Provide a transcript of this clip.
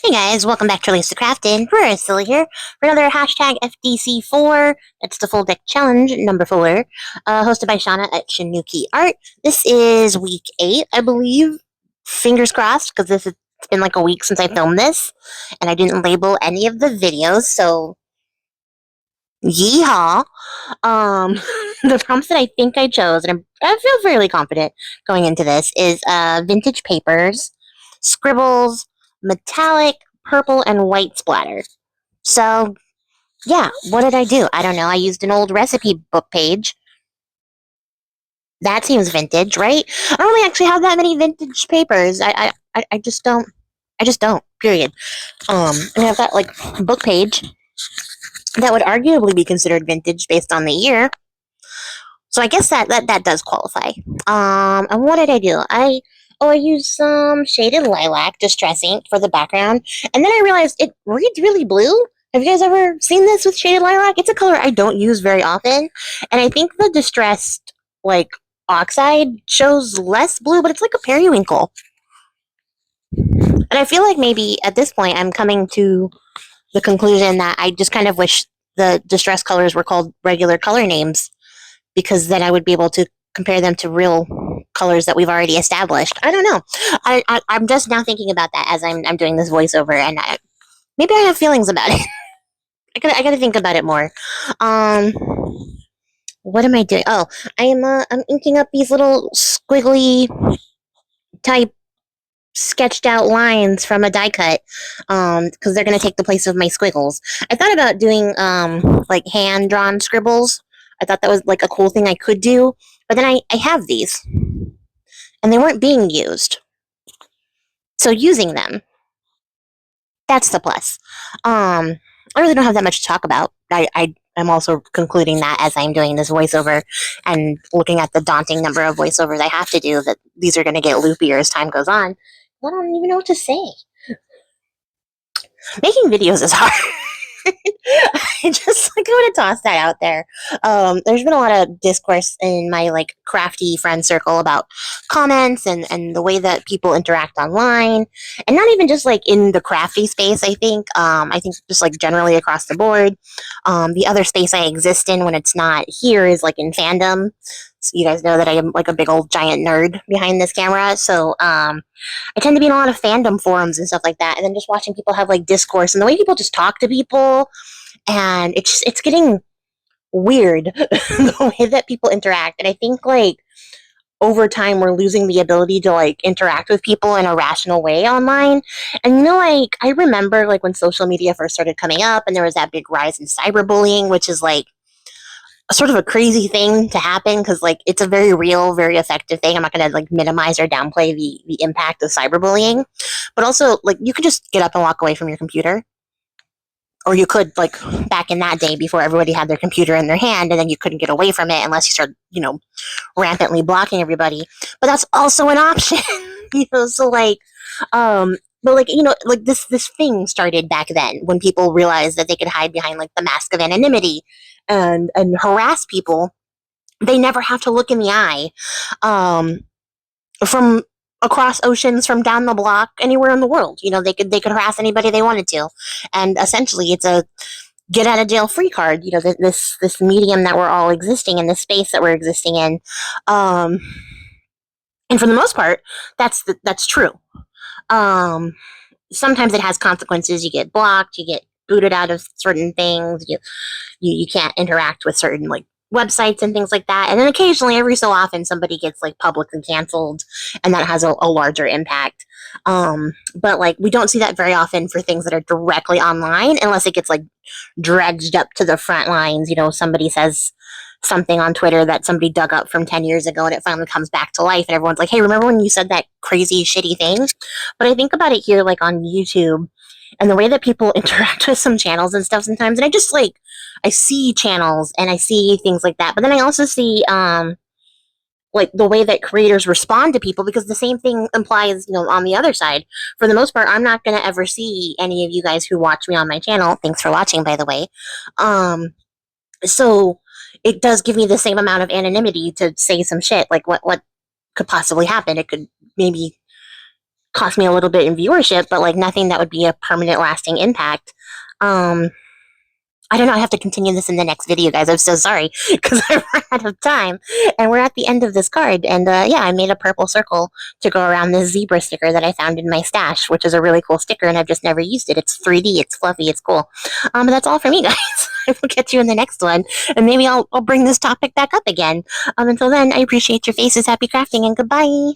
Hey guys, welcome back to releasethecraftin. We're still here for another hashtag FDC4. That's the full deck challenge, number 4, hosted by Shauna at Shinuki Art. This is week 8, I believe. Fingers crossed, because it's been like a week since I filmed this, and I didn't label any of the videos, so yeehaw. The prompts that I think I chose, and I feel fairly confident going into this, is vintage papers, scribbles, metallic, purple, and white splatter. So, yeah, what did I do? I don't know. I used an old recipe book page. That seems vintage, right? I don't really actually have that many vintage papers. I just don't. I just don't. Period. And I've got like a book page that would arguably be considered vintage based on the year. So I guess that does qualify. And what did I do? I used some shaded lilac distress ink for the background, and then I realized it reads really blue. Have you guys ever seen this with shaded lilac? It's a color I don't use very often, and I think the distressed like oxide shows less blue, but it's like a periwinkle. And I feel like maybe at this point I'm coming to the conclusion that I just kind of wish the distress colors were called regular color names, because then I would be able to compare them to real colors that we've already established. I don't know. I'm just now thinking about that as I'm doing this voiceover, and maybe I have feelings about it. I gotta think about it more. Um, what am I doing? Oh, I'm inking up these little squiggly type sketched out lines from a die cut, because they're gonna take the place of my squiggles. I thought about doing like hand drawn scribbles. I thought that was like a cool thing I could do, but then I have these and they weren't being used. So using them, that's the plus. I really don't have that much to talk about. I'm also concluding that as I'm doing this voiceover and looking at the daunting number of voiceovers I have to do, that these are going to get loopier as time goes on. I don't even know what to say. Making videos is hard. I just like want to toss that out there. There's been a lot of discourse in my like crafty friend circle about comments and the way that people interact online, and not even just like in the crafty space. I think just like generally across the board. The other space I exist in when it's not here is like in fandom. So you guys know that I am like a big old giant nerd behind this camera, so I tend to be in a lot of fandom forums and stuff like that, and then just watching people have like discourse and the way people just talk to people, and it's getting weird the way that people interact. And I think like over time we're losing the ability to like interact with people in a rational way online. And like I remember like when social media first started coming up and there was that big rise in cyberbullying, which is like sort of a crazy thing to happen, because like it's a very real, very effective thing. I'm not going to like minimize or downplay the impact of cyberbullying, but also like you could just get up and walk away from your computer, or you could like back in that day before everybody had their computer in their hand, and then you couldn't get away from it unless you start rampantly blocking everybody. But that's also an option. So like but like like this thing started back then when people realized that they could hide behind like the mask of anonymity and harass people. They never have to look in the eye, um, from across oceans, from down the block, anywhere in the world. They could harass anybody they wanted to, and essentially it's a get out of jail free card. This medium that we're all existing in, this space that we're existing in, um, and for the most part, that's true. Um, Sometimes it has consequences. You get blocked. You get booted out of certain things. You can't interact with certain like websites and things like that. And then occasionally, every so often, somebody gets like publicly canceled, and that has a larger impact. But like we don't see that very often for things that are directly online, unless it gets like dredged up to the front lines. Somebody says something on Twitter that somebody dug up from 10 years ago, and it finally comes back to life, and everyone's like, hey, remember when you said that crazy shitty thing? But I think about it here like on YouTube, and the way that people interact with some channels and stuff sometimes, and I see channels and I see things like that, but then I also see like the way that creators respond to people, because the same thing implies on the other side. For the most part, I'm not going to ever see any of you guys who watch me on my channel. Thanks for watching, by the way. So it does give me the same amount of anonymity to say some shit. Like what could possibly happen? It could maybe cost me a little bit in viewership, but like nothing that would be a permanent lasting impact. Um, I don't know. I have to continue this in the next video, guys. I'm so sorry because I ran out of time, and we're at the end of this card. And yeah, I made a purple circle to go around this zebra sticker that I found in my stash, which is a really cool sticker, and I've just never used it. It's 3D, it's fluffy, it's cool. But that's all for me, guys. I will catch you in the next one, and maybe I'll bring this topic back up again. Until then, I appreciate your faces. Happy crafting, and goodbye.